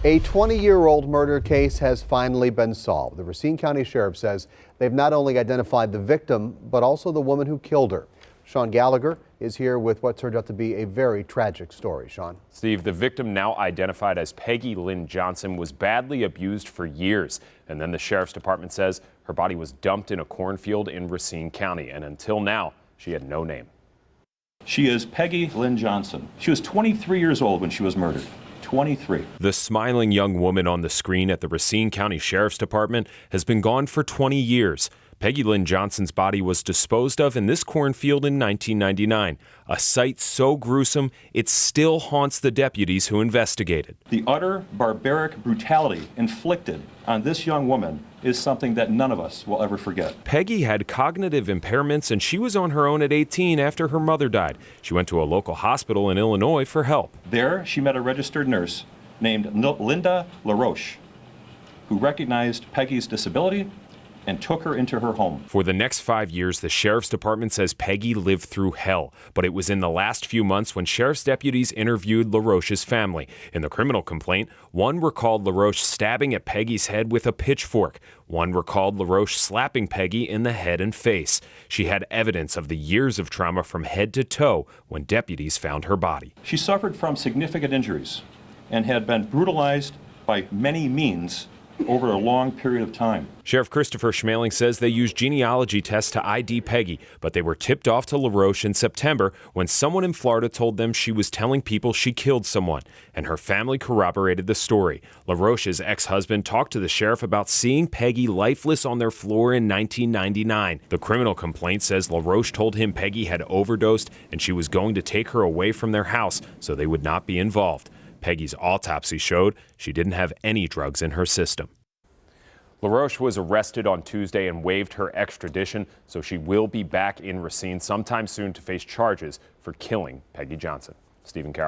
A 20-year-old murder case has finally been solved. The Racine County Sheriff says they've not only identified the victim, but also the woman who killed her. Sean Gallagher is here with what turned out to be a very tragic story. Sean. Steve, the victim, now identified as Peggy Lynn Johnson, was badly abused for years. And then the Sheriff's Department says her body was dumped in a cornfield in Racine County. And until now, she had no name. She is Peggy Lynn Johnson. She was 23 years old when she was murdered. 23. The smiling young woman on the screen at the Racine County Sheriff's Department has been gone for 20 years. Peggy Lynn Johnson's body was disposed of in this cornfield in 1999, a sight so gruesome it still haunts the deputies who investigated. The utter barbaric brutality inflicted on this young woman is something that none of us will ever forget. Peggy had cognitive impairments and she was on her own at 18 after her mother died. She went to a local hospital in Illinois for help. There, she met a registered nurse named Linda LaRoche, who recognized Peggy's disability and took her into her home. For the next 5 years, the Sheriff's Department says Peggy lived through hell. But it was in the last few months when Sheriff's deputies interviewed LaRoche's family. In the criminal complaint, one recalled LaRoche stabbing at Peggy's head with a pitchfork. One recalled LaRoche slapping Peggy in the head and face. She had evidence of the years of trauma from head to toe when deputies found her body. She suffered from significant injuries and had been brutalized by many means over a long period of time. Sheriff Christopher Schmeling says they used genealogy tests to ID Peggy, but they were tipped off to LaRoche in September when someone in Florida told them she was telling people she killed someone, and her family corroborated the story. LaRoche's ex-husband talked to the sheriff about seeing Peggy lifeless on their floor in 1999. The criminal complaint says LaRoche told him Peggy had overdosed and she was going to take her away from their house so they would not be involved. Peggy's autopsy showed she didn't have any drugs in her system. LaRoche was arrested on Tuesday and waived her extradition, so she will be back in Racine sometime soon to face charges for killing Peggy Johnson. Stephen Carroll.